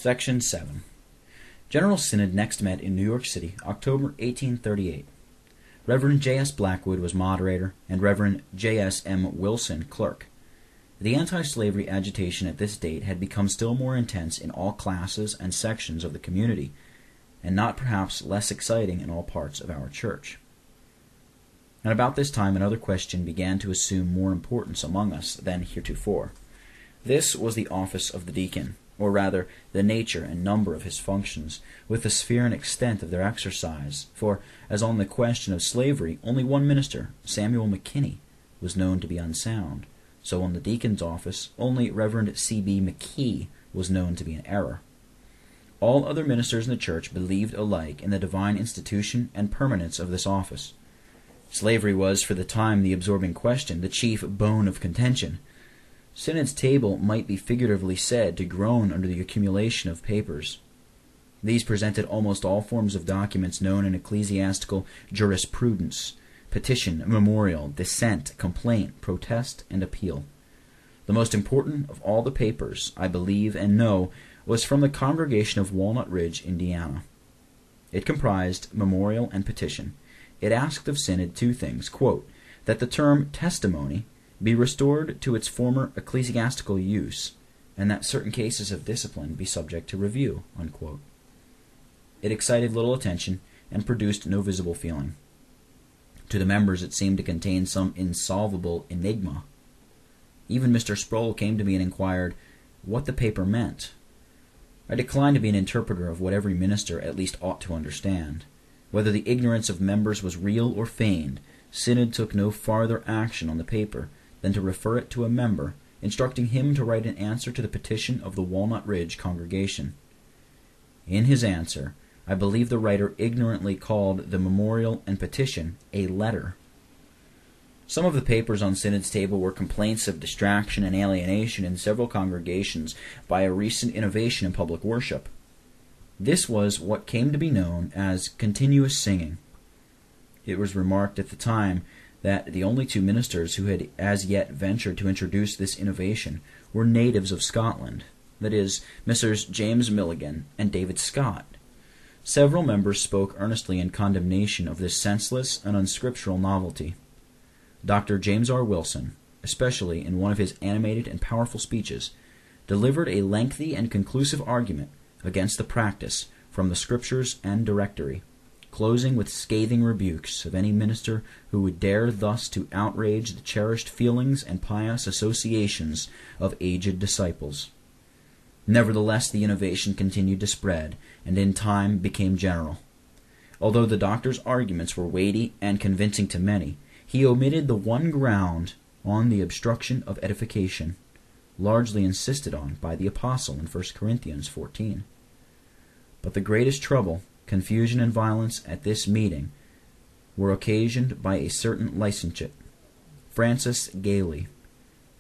Section 7. General Synod next met in New York City, October 1838. Reverend J.S. Blackwood was moderator, and Reverend J.S. M. Wilson clerk. The anti-slavery agitation at this date had become still more intense in all classes and sections of the community, and not perhaps less exciting in all parts of our church. And about this time another question began to assume more importance among us than heretofore. This was the office of the deacon, or rather the nature and number of his functions, with the sphere and extent of their exercise, for, as on the question of slavery, only one minister, Samuel McKinney, was known to be unsound, so on the deacon's office, only Reverend C.B. McKee was known to be in error. All other ministers in the church believed alike in the divine institution and permanence of this office. Slavery was, for the time, the absorbing question, the chief bone of contention. Synod's table might be figuratively said to groan under the accumulation of papers. These presented almost all forms of documents known in ecclesiastical jurisprudence: petition, memorial, dissent, complaint, protest, and appeal. The most important of all the papers, I believe and know, was from the congregation of Walnut Ridge, Indiana. It comprised memorial and petition. It asked of Synod two things, quote, that the term testimony be restored to its former ecclesiastical use, and that certain cases of discipline be subject to review, unquote. It excited little attention and produced no visible feeling. To the members it seemed to contain some insolvable enigma. Even Mr. Sproul came to me and inquired what the paper meant. I declined to be an interpreter of what every minister at least ought to understand. Whether the ignorance of members was real or feigned, Synod took no farther action on the paper than to refer it to a member, instructing him to write an answer to the petition of the Walnut Ridge congregation. In his answer, I believe the writer ignorantly called the memorial and petition a letter. Some of the papers on Synod's table were complaints of distraction and alienation in several congregations by a recent innovation in public worship. This was what came to be known as continuous singing. It was remarked at the time that the only two ministers who had as yet ventured to introduce this innovation were natives of Scotland, that is, Messrs. James Milligan and David Scott. Several members spoke earnestly in condemnation of this senseless and unscriptural novelty. Dr. James R. Wilson, especially in one of his animated and powerful speeches, delivered a lengthy and conclusive argument against the practice from the Scriptures and Directory, closing with scathing rebukes of any minister who would dare thus to outrage the cherished feelings and pious associations of aged disciples. Nevertheless, the innovation continued to spread, and in time became general. Although the doctor's arguments were weighty and convincing to many, he omitted the one ground on the obstruction of edification, largely insisted on by the apostle in 1 Corinthians 14. But the greatest trouble, confusion, and violence at this meeting were occasioned by a certain licentiate, Francis Gailey,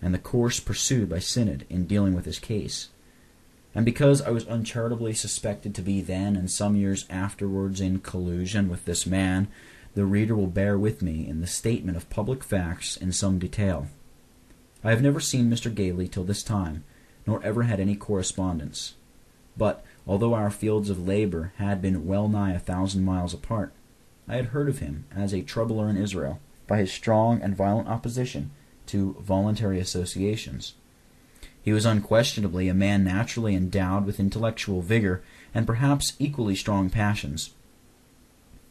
and the course pursued by Synod in dealing with his case. And because I was uncharitably suspected to be then and some years afterwards in collusion with this man, the reader will bear with me in the statement of public facts in some detail. I have never seen Mr. Gailey till this time, nor ever had any correspondence. But, although our fields of labor had been well nigh 1,000 miles apart, I had heard of him as a troubler in Israel by his strong and violent opposition to voluntary associations. He was unquestionably a man naturally endowed with intellectual vigor and perhaps equally strong passions.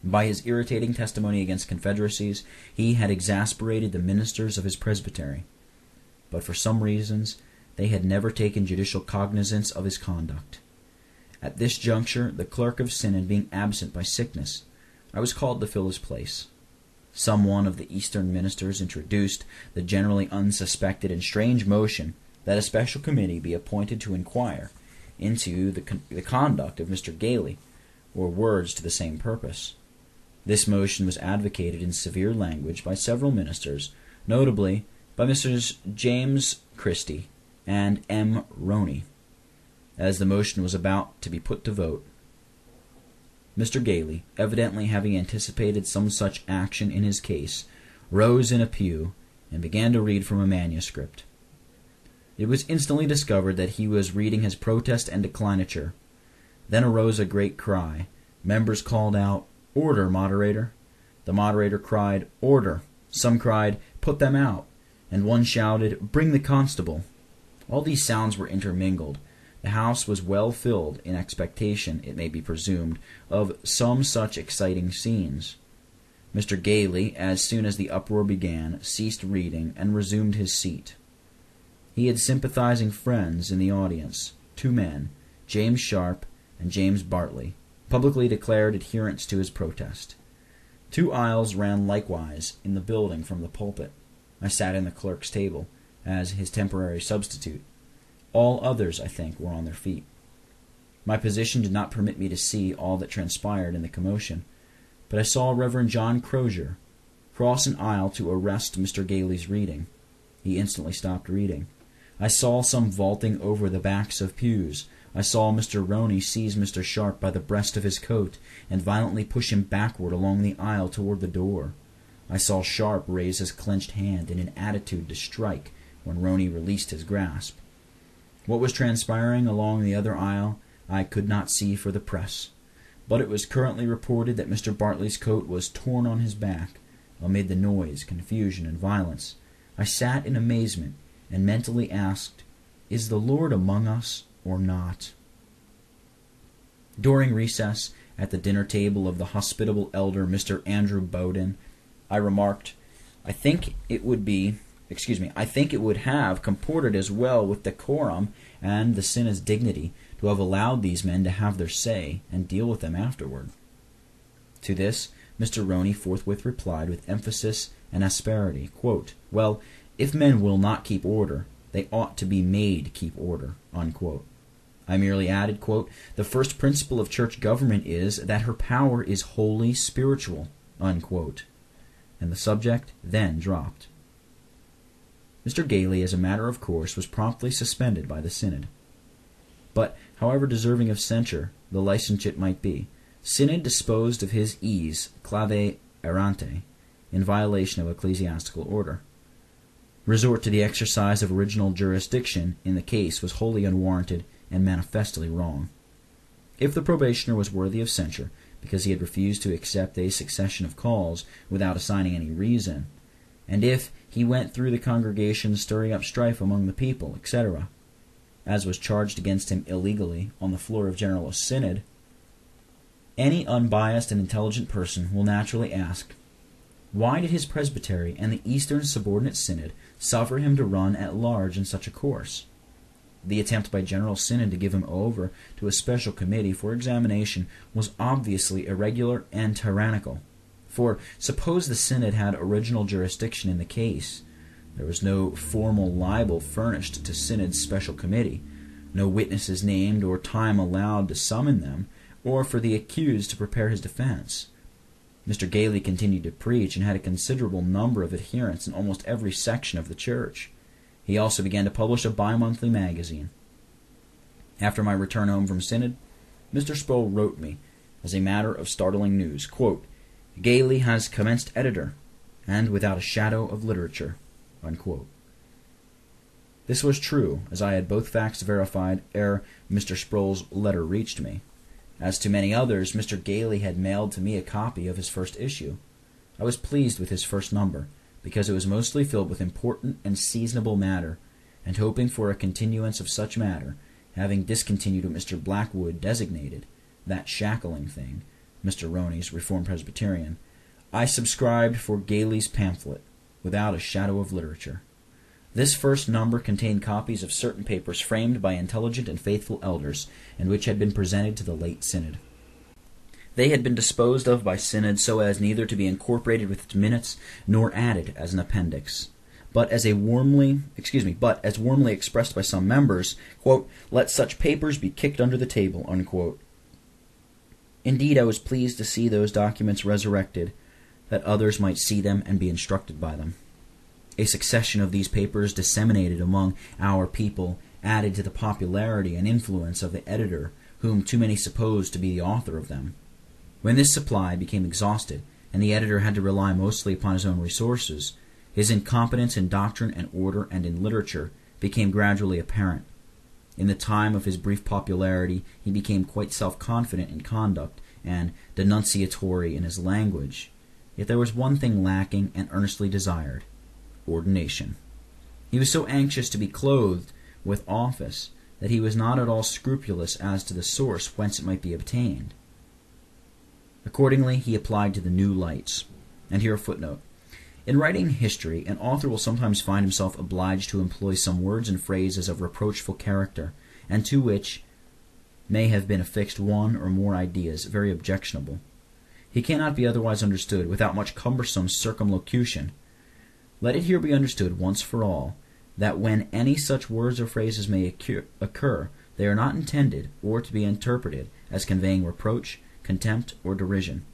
By his irritating testimony against confederacies, he had exasperated the ministers of his presbytery. But for some reasons, they had never taken judicial cognizance of his conduct. At this juncture, the clerk of Synod being absent by sickness, I was called to fill his place. Some one of the Eastern ministers introduced the generally unsuspected and strange motion that a special committee be appointed to inquire into the conduct of Mr. Gailey, or words to the same purpose. This motion was advocated in severe language by several ministers, notably by Messrs. James Christie and M. Roney. As the motion was about to be put to vote, Mr. Gailey, evidently having anticipated some such action in his case, rose in a pew and began to read from a manuscript. It was instantly discovered that he was reading his protest and declinature Then arose a great cry. Members called out, "Order, moderator!" The moderator cried, "Order!" Some cried, "Put them out!" And one shouted, "Bring the constable!" All these sounds were intermingled. The house was well filled, in expectation, it may be presumed, of some such exciting scenes. Mr. Gailey, as soon as the uproar began, ceased reading and resumed his seat. He had sympathizing friends in the audience, 2 men, James Sharp and James Bartley, publicly declared adherents to his protest. 2 aisles ran likewise in the building from the pulpit. I sat in the clerk's table, as his temporary substitute. All others, I think, were on their feet. My position did not permit me to see all that transpired in the commotion, but I saw Reverend John Crozier cross an aisle to arrest Mr. Gailey's reading. He instantly stopped reading. I saw some vaulting over the backs of pews. I saw Mr. Roney seize Mr. Sharp by the breast of his coat and violently push him backward along the aisle toward the door. I saw Sharp raise his clenched hand in an attitude to strike when Roney released his grasp. What was transpiring along the other aisle I could not see for the press, but it was currently reported that Mr. Bartley's coat was torn on his back. Amid the noise, confusion, and violence, I sat in amazement and mentally asked, "Is the Lord among us or not?" During recess, at the dinner table of the hospitable elder Mr. Andrew Bowden, I remarked, I think it would have comported as well with decorum and the synod's dignity to have allowed these men to have their say and deal with them afterward. To this, Mr. Roney forthwith replied with emphasis and asperity, quote, "Well, if men will not keep order, they ought to be made keep order," unquote. I merely added, quote, "The first principle of church government is that her power is wholly spiritual," unquote. And the subject then dropped. Mr. Gailey, as a matter of course, was promptly suspended by the synod. But, however deserving of censure the licentiate might be, synod disposed of his ease clave errante in violation of ecclesiastical order. Resort to the exercise of original jurisdiction in the case was wholly unwarranted and manifestly wrong. If the probationer was worthy of censure because he had refused to accept a succession of calls without assigning any reason, and if he went through the congregation stirring up strife among the people, etc., as was charged against him illegally on the floor of General Synod, any unbiased and intelligent person will naturally ask, why did his presbytery and the Eastern Subordinate Synod suffer him to run at large in such a course? The attempt by General Synod to give him over to a special committee for examination was obviously irregular and tyrannical. For suppose the Synod had original jurisdiction in the case, there was no formal libel furnished to Synod's special committee, no witnesses named or time allowed to summon them, or for the accused to prepare his defense. Mr. Gailey continued to preach and had a considerable number of adherents in almost every section of the church. He also began to publish a bi-monthly magazine. After my return home from Synod, Mr. Sproul wrote me, as a matter of startling news, quote, "Gailey has commenced editor, and without a shadow of literature," unquote. This was true, as I had both facts verified ere Mr. Sproul's letter reached me. As to many others, Mr. Gailey had mailed to me a copy of his first issue. I was pleased with his first number, because it was mostly filled with important and seasonable matter, and hoping for a continuance of such matter, having discontinued what Mr. Blackwood designated, that shackling thing, Mr. Roney's Reformed Presbyterian, I subscribed for Gailey's pamphlet, without a shadow of literature. This first number contained copies of certain papers framed by intelligent and faithful elders, and which had been presented to the late Synod. They had been disposed of by Synod so as neither to be incorporated with its minutes nor added as an appendix, but as warmly expressed by some members, quote, "Let such papers be kicked under the table," unquote. Indeed, I was pleased to see those documents resurrected, that others might see them and be instructed by them. A succession of these papers disseminated among our people added to the popularity and influence of the editor, whom too many supposed to be the author of them. When this supply became exhausted, and the editor had to rely mostly upon his own resources, his incompetence in doctrine and order and in literature became gradually apparent. In the time of his brief popularity, he became quite self-confident in conduct and denunciatory in his language. Yet there was one thing lacking and earnestly desired: ordination. He was so anxious to be clothed with office that he was not at all scrupulous as to the source whence it might be obtained. Accordingly, he applied to the new lights. And here a footnote. In writing history, an author will sometimes find himself obliged to employ some words and phrases of reproachful character, and to which may have been affixed one or more ideas very objectionable. He cannot be otherwise understood without much cumbersome circumlocution. Let it here be understood once for all, that when any such words or phrases may occur, they are not intended or to be interpreted as conveying reproach, contempt, or derision.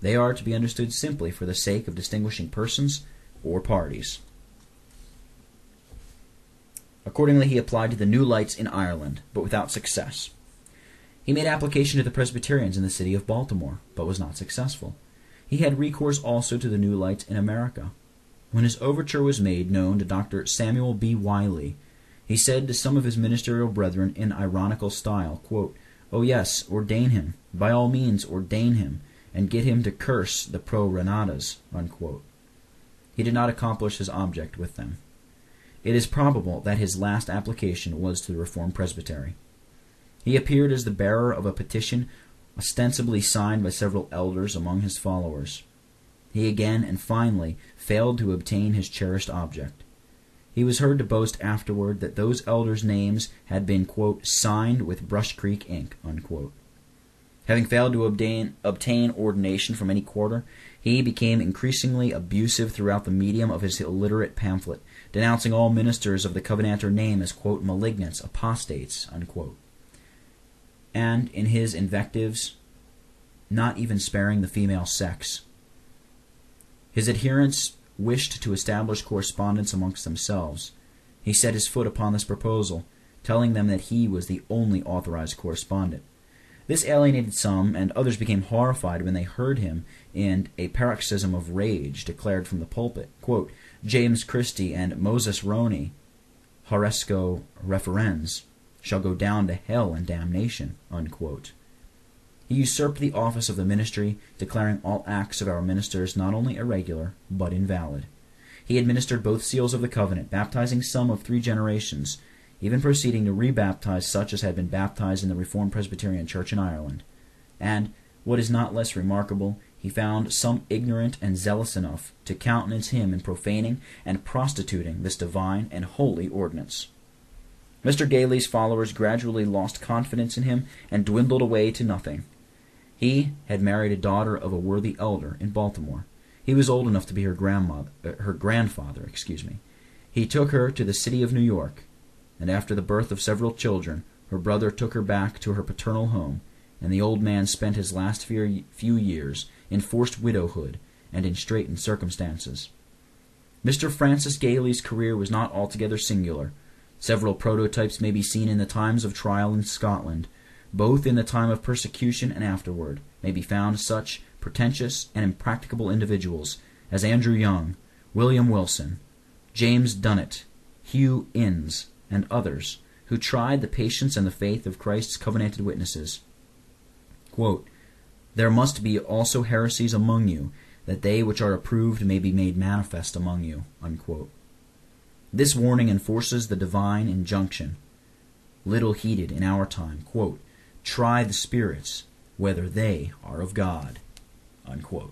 They are to be understood simply for the sake of distinguishing persons or parties. Accordingly, he applied to the New Lights in Ireland, but without success. He made application to the Presbyterians in the city of Baltimore, but was not successful. He had recourse also to the New Lights in America. When his overture was made known to Dr. Samuel B. Wiley, he said to some of his ministerial brethren in ironical style, quote, "Oh yes, ordain him, by all means ordain him, and get him to curse the pro-Renatas." Unquote. He did not accomplish his object with them. It is probable that his last application was to the Reformed Presbytery. He appeared as the bearer of a petition ostensibly signed by several elders among his followers. He again and finally failed to obtain his cherished object. He was heard to boast afterward that those elders' names had been, quote, "signed with Brush Creek ink." Unquote. Having failed to obtain ordination from any quarter, he became increasingly abusive throughout the medium of his illiterate pamphlet, denouncing all ministers of the Covenanter name as, quote, "malignants, apostates," unquote. And in his invectives, not even sparing the female sex. His adherents wished to establish correspondence amongst themselves. He set his foot upon this proposal, telling them that he was the only authorized correspondent. This alienated some, and others became horrified when they heard him, in a paroxysm of rage, declared from the pulpit, quote, "James Christie and Moses Roney, horresco referens, shall go down to hell and damnation." Unquote. He usurped the office of the ministry, declaring all acts of our ministers not only irregular, but invalid. He administered both seals of the covenant, baptizing some of 3 generations, even proceeding to rebaptize such as had been baptized in the Reformed Presbyterian Church in Ireland. And, what is not less remarkable, he found some ignorant and zealous enough to countenance him in profaning and prostituting this divine and holy ordinance. Mr. Gailey's followers gradually lost confidence in him and dwindled away to nothing. He had married a daughter of a worthy elder in Baltimore. He was old enough to be her grandfather. He took her to the city of New York, and after the birth of several children, her brother took her back to her paternal home, and the old man spent his last few years in forced widowhood and in straitened circumstances. Mr. Francis Gailey's career was not altogether singular. Several prototypes may be seen in the times of trial in Scotland. Both in the time of persecution and afterward may be found such pretentious and impracticable individuals as Andrew Young, William Wilson, James Dunnett, Hugh Innes, and others, who tried the patience and the faith of Christ's covenanted witnesses. Quote, "There must be also heresies among you, that they which are approved may be made manifest among you." Unquote. This warning enforces the divine injunction, little heeded in our time, quote, "Try the spirits, whether they are of God." Unquote.